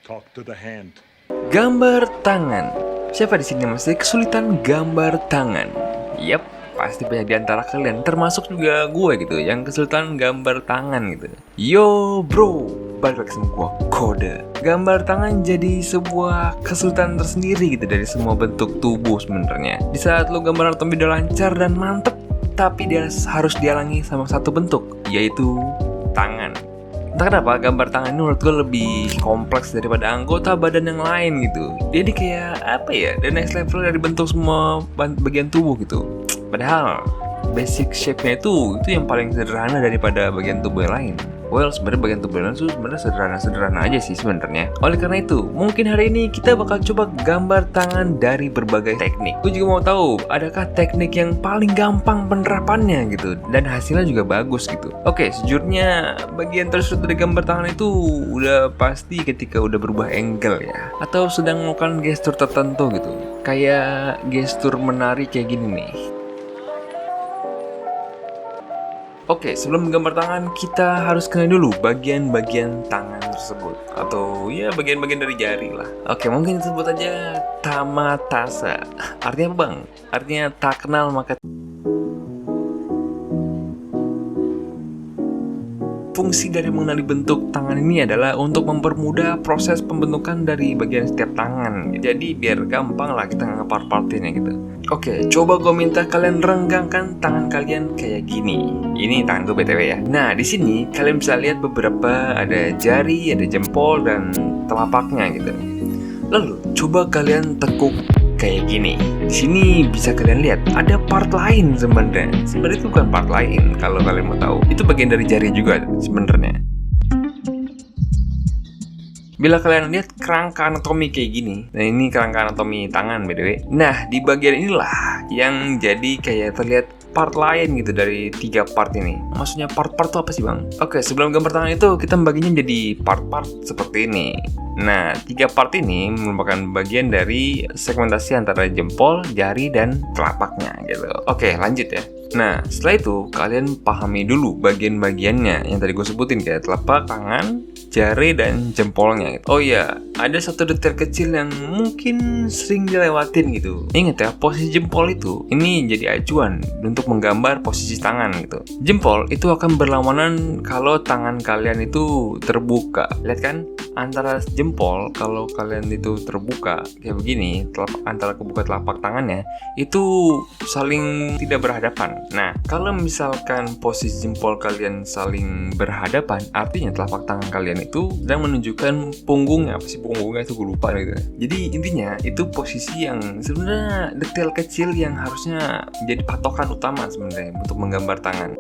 Talk to the hand. Gambar tangan. Siapa di sini masih kesulitan gambar tangan? Yap, pasti banyak di antara kalian, termasuk juga gue gitu, yang kesulitan gambar tangan gitu. Yo bro, balik lagi sama gue, Kode. Gambar tangan jadi sebuah kesulitan tersendiri gitu dari semua bentuk tubuh sebenarnya. Di saat lo gambar anatomi udah lancar dan mantep, tapi dia harus dihalangi sama satu bentuk, yaitu tangan. Entah kenapa gambar tangan ini menurut gue lebih kompleks daripada anggota badan yang lain gitu. Jadi kayak apa ya, the next level dari bentuk semua bagian tubuh gitu. Padahal basic shape-nya itu yang paling sederhana daripada bagian tubuh yang lain. Well, sebenarnya bagian tubuh yang lain itu sebenarnya sederhana aja sih sebenarnya. Oleh karena itu, mungkin hari ini kita bakal coba gambar tangan dari berbagai teknik. Gue juga mau tahu, adakah teknik yang paling gampang penerapannya gitu dan hasilnya juga bagus gitu. Oke, sejujurnya bagian tersulit dari gambar tangan itu udah pasti ketika udah berubah angle ya, atau sedang melakukan gestur tertentu gitu. Kayak gestur menari kayak gini nih. Oke, sebelum menggambar tangan, kita harus kenal dulu bagian-bagian tangan tersebut. Atau ya bagian-bagian dari jari lah. Oke, mungkin disebut aja tamatasa. Artinya apa bang? Artinya tak kenal maka. Fungsi dari mengenali bentuk tangan ini adalah untuk mempermudah proses pembentukan dari bagian setiap tangan. Jadi biar gampang lah kita ngepart-partinnya gitu. Oke, coba gue minta kalian renggangkan tangan kalian kayak gini. Ini tangan gue BTW ya. Nah, di sini kalian bisa lihat beberapa, ada jari, ada jempol, dan telapaknya gitu. Lalu, coba kalian tekuk kayak gini. Di sini bisa kalian lihat ada part lain sebenarnya. Sebenarnya itu bukan part lain kalau kalian mau tahu. Itu bagian dari jari juga sebenarnya. Bila kalian lihat kerangka anatomi kayak gini, nah ini kerangka anatomi tangan by the way. Nah, di bagian inilah yang jadi kayak terlihat part lain gitu dari 3 part ini. Maksudnya part-part itu apa sih bang? Oke, sebelum gambar tangan itu kita membaginya jadi part-part seperti ini. Nah, 3 part ini merupakan bagian dari segmentasi antara jempol, jari, dan telapaknya gitu. Oke, lanjut ya. Nah, setelah itu kalian pahami dulu bagian-bagiannya yang tadi gue sebutin kayak telapak tangan, jari, dan jempolnya gitu. Oh iya, ada satu detail kecil yang mungkin sering dilewatin gitu. Ingat ya, posisi jempol itu ini jadi acuan untuk menggambar posisi tangan gitu. Jempol itu akan berlawanan kalau tangan kalian itu terbuka. Lihat kan? Antara jempol kalau kalian itu terbuka kayak begini, antara kebuka telapak tangannya itu saling tidak berhadapan. Nah, kalau misalkan posisi jempol kalian saling berhadapan, artinya telapak tangan kalian itu sedang menunjukkan punggungnya. Apa sih punggungnya itu gue lupa gitu. Jadi intinya itu posisi yang sebenarnya detail kecil yang harusnya jadi patokan utama sebenarnya untuk menggambar tangan.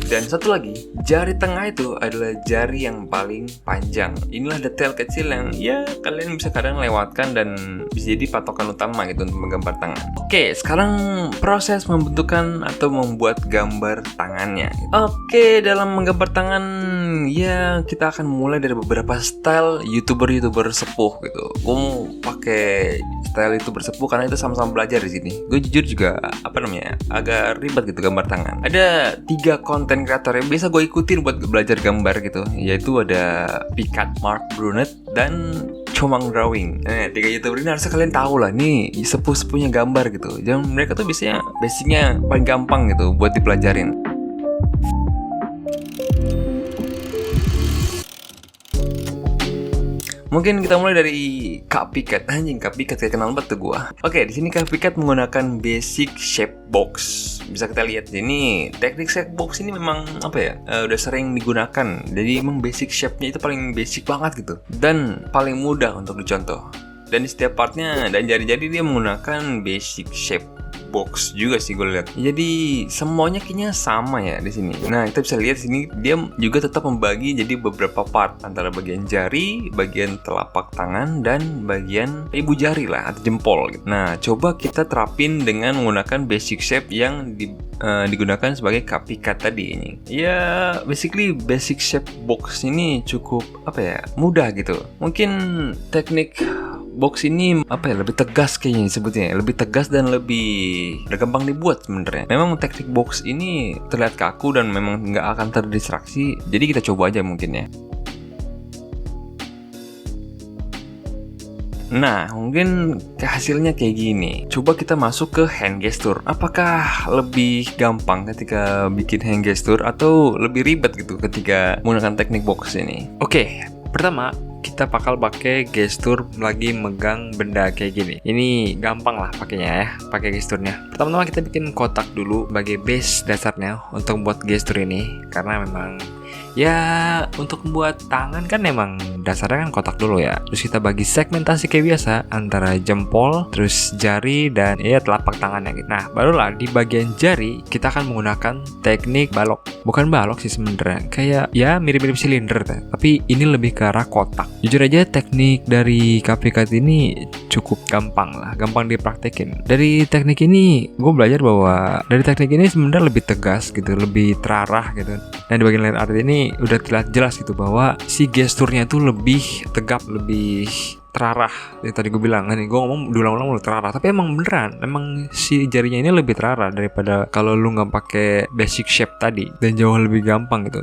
Dan satu lagi, jari tengah itu adalah jari yang paling panjang. Inilah detail kecil yang ya kalian bisa kadang lewatkan dan bisa jadi patokan utama gitu untuk menggambar tangan. Oke, sekarang proses membentukkan atau membuat gambar tangannya. Oke, dalam menggambar tangan ya kita akan mulai dari beberapa style YouTuber sepuh gitu. Gue mau pakai style YouTuber sepuh karena itu sama-sama belajar di sini. Gue jujur juga agak ribet gitu gambar tangan. Ada 3 konten kreator yang biasa gue ikutin buat belajar gambar gitu, yaitu ada Picat, Mark Brunet, dan Comang Drawing. Nah, 3 YouTuber ini harusnya kalian tahu lah, nih sepuh-sepuhnya gambar gitu. Dan mereka tuh biasanya basicnya paling gampang gitu buat dipelajarin. Mungkin kita mulai dari Kak Picat. Anjing, Kak Picat kayak kenal banget tuh gua. Oke, di sini Kak Picat menggunakan basic shape box. Bisa kita lihat ini teknik shape box ini memang udah sering digunakan. Jadi emang basic shape-nya itu paling basic banget gitu dan paling mudah untuk dicontoh. Dan di setiap partnya dan jari-jari dia menggunakan basic shape box juga sih gue lihat. Jadi semuanya kayaknya sama ya di sini. Nah, kita bisa lihat sini dia juga tetap membagi jadi beberapa part antara bagian jari, bagian telapak tangan, dan bagian ibu jari lah atau jempol gitu. Nah, coba kita terapin dengan menggunakan basic shape yang digunakan sebagai Picat tadi ini. Ya, basically basic shape box ini cukup mudah gitu. Mungkin teknik box ini apa ya, lebih tegas kayaknya sebutnya, lebih tegas dan lebih gampang dibuat sebenarnya. Memang teknik box ini terlihat kaku dan memang nggak akan terdistraksi, jadi kita coba aja mungkin ya. Nah, mungkin hasilnya kayak gini. Coba kita masuk ke hand gesture. Apakah lebih gampang ketika bikin hand gesture atau lebih ribet gitu ketika menggunakan teknik box ini? Oke, pertama kita bakal pakai gestur lagi megang benda kayak gini. Ini gampang lah pakainya ya, pakai gesturnya. Pertama-tama kita bikin kotak dulu sebagai base dasarnya untuk buat gestur ini, karena memang ya untuk membuat tangan kan memang dasarnya kan kotak dulu ya. Terus kita bagi segmentasi kayak biasa antara jempol, terus jari, dan ya telapak tangannya gitu. Nah barulah di bagian jari kita akan menggunakan teknik balok. Bukan balok sih sebenarnya, kayak ya mirip-mirip silinder, tapi ini lebih ke arah kotak. Jujur aja teknik dari KPKT ini cukup gampang lah, gampang dipraktekin. Dari teknik ini gue belajar bahwa dari teknik ini sebenarnya lebih tegas gitu, lebih terarah gitu. Dan di bagian lain art ini udah terlihat jelas gitu bahwa si gesturnya tuh lebih tegap, lebih terarah. Yang tadi gue bilang, nih gue ngomong diulang-ulang lu terarah, tapi emang beneran, emang si jarinya ini lebih terarah daripada kalau lu nggak pakai basic shape tadi, dan jauh lebih gampang gitu.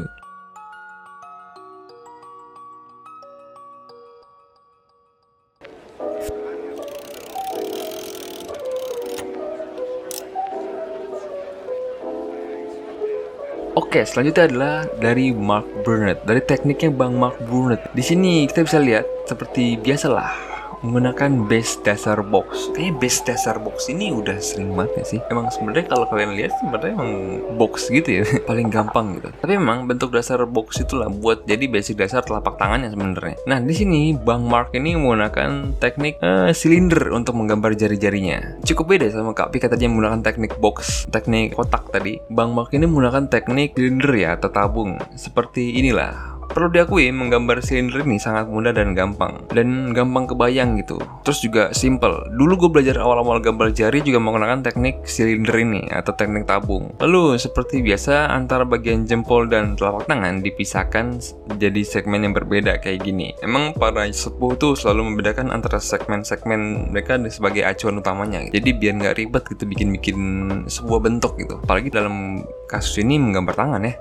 Oke, selanjutnya adalah dari Mark Burnett, dari tekniknya Bang Mark Burnett. Di sini kita bisa lihat seperti biasalah menggunakan base dasar box. Kayaknya base dasar box ini udah sering banget ya sih. Emang sebenarnya kalau kalian lihat sebenarnya emang box gitu ya, paling gampang gitu. Tapi memang bentuk dasar box itulah buat jadi basic dasar telapak tangannya sebenarnya. Nah di sini Bang Mark ini menggunakan teknik silinder untuk menggambar jari-jarinya. Cukup beda sama Kak Pika tadi yang menggunakan teknik box, teknik kotak tadi. Bang Mark ini menggunakan teknik silinder ya atau tabung. Seperti inilah. Perlu diakui menggambar silinder ini sangat mudah dan gampang kebayang gitu. Terus juga simple. Dulu gue belajar awal-awal gambar jari juga menggunakan teknik silinder ini atau teknik tabung. Lalu seperti biasa antara bagian jempol dan telapak tangan dipisahkan jadi segmen yang berbeda kayak gini. Emang para sepuh tuh selalu membedakan antara segmen-segmen mereka sebagai acuan utamanya. Jadi biar nggak ribet gitu bikin sebuah bentuk gitu. Apalagi dalam kasus ini menggambar tangan ya.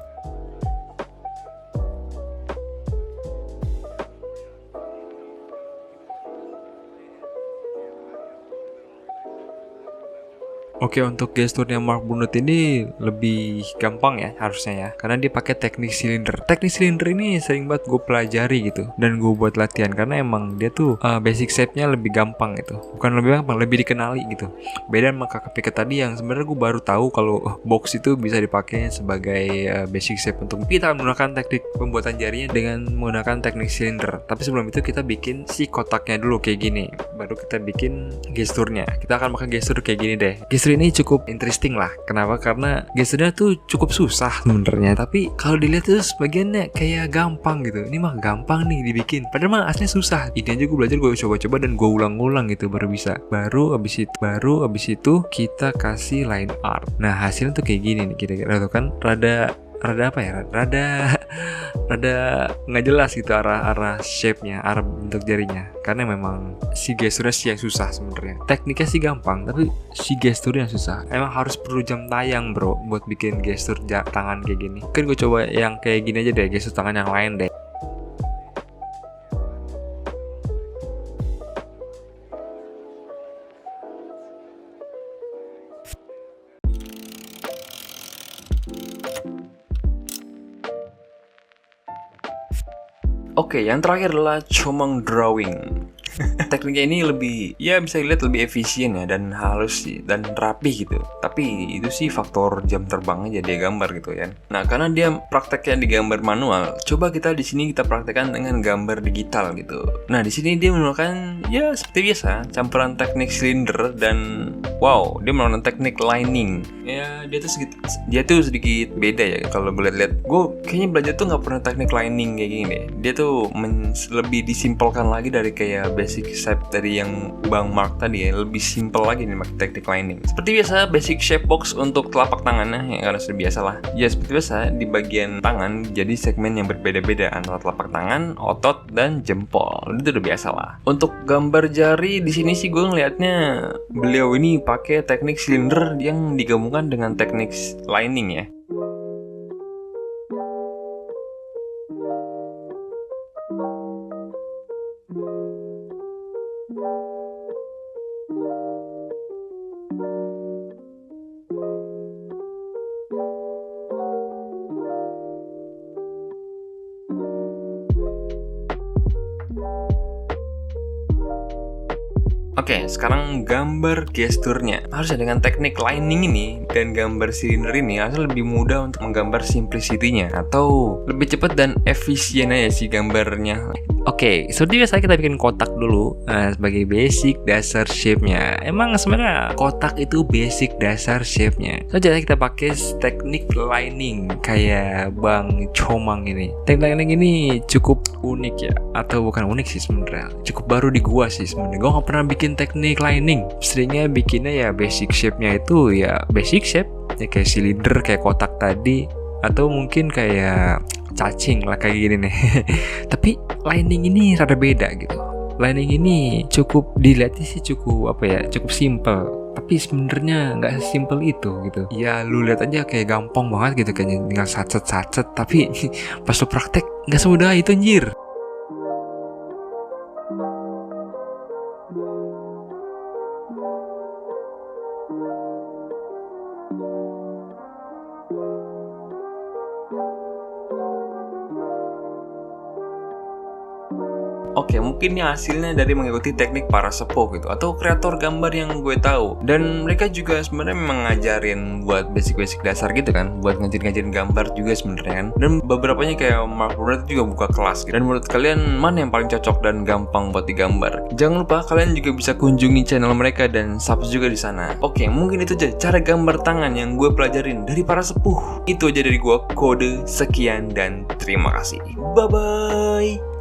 Oke, untuk gesturnya Mark Burnett ini lebih gampang ya harusnya ya, karena dia pakai teknik silinder. Teknik silinder ini sering banget gue pelajari gitu, dan gue buat latihan karena emang dia tuh basic shape-nya lebih gampang gitu. Bukan lebih gampang, lebih dikenali gitu. Beda sama KPK tadi yang sebenarnya gue baru tahu kalau box itu bisa dipakai sebagai basic shape. Untuk kita menggunakan teknik pembuatan jarinya dengan menggunakan teknik silinder. Tapi sebelum itu kita bikin si kotaknya dulu kayak gini, baru kita bikin gesturnya. Kita akan pakai gestur kayak gini deh. Gestur ini cukup interesting lah. Kenapa? Karena gesturnya tuh cukup susah sebenarnya, tapi kalau dilihat tuh sebagiannya kayak gampang gitu. Ini mah gampang nih dibikin, padahal mah aslinya susah. Ini aja gue belajar, gue coba-coba dan gue ulang-ulang gitu baru bisa. Baru abis itu kita kasih line art. Nah hasilnya tuh kayak gini nih kira-kira tuh kan rada apa ya, rada nggak jelas gitu arah shape-nya, arah bentuk jarinya, karena memang si gesturnya sih yang susah sebenarnya. Tekniknya sih gampang, tapi si gesturnya yang susah. Emang harus perlu jam tayang bro buat bikin gestur tangan kayak gini. Kan gue coba yang kayak gini aja deh, gestur tangan yang lain deh. Oke, yang terakhir adalah comong drawing. Tekniknya ini lebih, ya bisa dilihat lebih efisien ya, dan halus sih, dan rapi gitu. Tapi itu sih faktor jam terbang aja dia gambar gitu ya. Nah, karena dia prakteknya di gambar manual, coba kita di sini kita praktekkan dengan gambar digital gitu. Nah, di sini dia menggunakan ya seperti biasa, campuran teknik silinder dan wow, dia menggunakan teknik lining. Ya, dia tuh sedikit beda ya kalau gue lihat. Gue kayaknya belajar tuh nggak pernah teknik lining kayak gini deh. Dia tuh lebih disimpelkan lagi dari kayak basic shape dari yang Bang Mark tadi ya, lebih simple lagi nih pakai teknik lining. Seperti biasa, basic shape box untuk telapak tangannya ya, karena sudah biasa lah. Ya seperti biasa, di bagian tangan jadi segmen yang berbeda-beda antara telapak tangan, otot, dan jempol. Itu udah biasa lah. Untuk gambar jari di sini sih gue ngelihatnya beliau ini pakai teknik silinder yang digabungkan dengan teknik lining ya. Oke, sekarang gambar gesturnya. Harusnya dengan teknik lining ini dan gambar silinder ini harusnya lebih mudah untuk menggambar simplicity-nya atau lebih cepat dan efisien aja sih gambarnya. Oke, seperti biasa kita bikin kotak dulu sebagai basic dasar shape-nya. Emang sebenarnya kotak itu basic dasar shape-nya. So, jadi kita pakai teknik lining kayak Bang Comang ini. Teknik lining ini cukup unik ya, atau bukan unik sih sebenarnya. Cukup baru di gua sih sebenarnya. Gua nggak pernah bikin teknik lining. Seringnya bikinnya ya basic shape-nya itu ya basic shape, ya kayak silinder, kayak kotak tadi, atau mungkin kayak cacing lah kayak gini nih. Tapi lining ini rada beda gitu. Lining ini cukup dilihatnya sih cukup cukup simple. Tapi sebenarnya nggak simple itu gitu. Ya lu lihat aja kayak gampang banget gitu, kayaknya tinggal sacet. Tapi pas lu praktek nggak semudah itu anjir. Oke, mungkin ini hasilnya dari mengikuti teknik para sepuh gitu, atau kreator gambar yang gue tahu. Dan mereka juga sebenarnya memang ngajarin buat basic-basic dasar gitu kan, buat ngajarin gambar juga sebenarnya kan. Dan beberapanya kayak Mark Brunner juga buka kelas gitu. Dan menurut kalian mana yang paling cocok dan gampang buat digambar? Jangan lupa kalian juga bisa kunjungi channel mereka dan subscribe juga di sana. Oke, mungkin itu aja cara gambar tangan yang gue pelajarin dari para sepuh. Itu aja dari gue, Kode, sekian dan terima kasih. Bye-bye.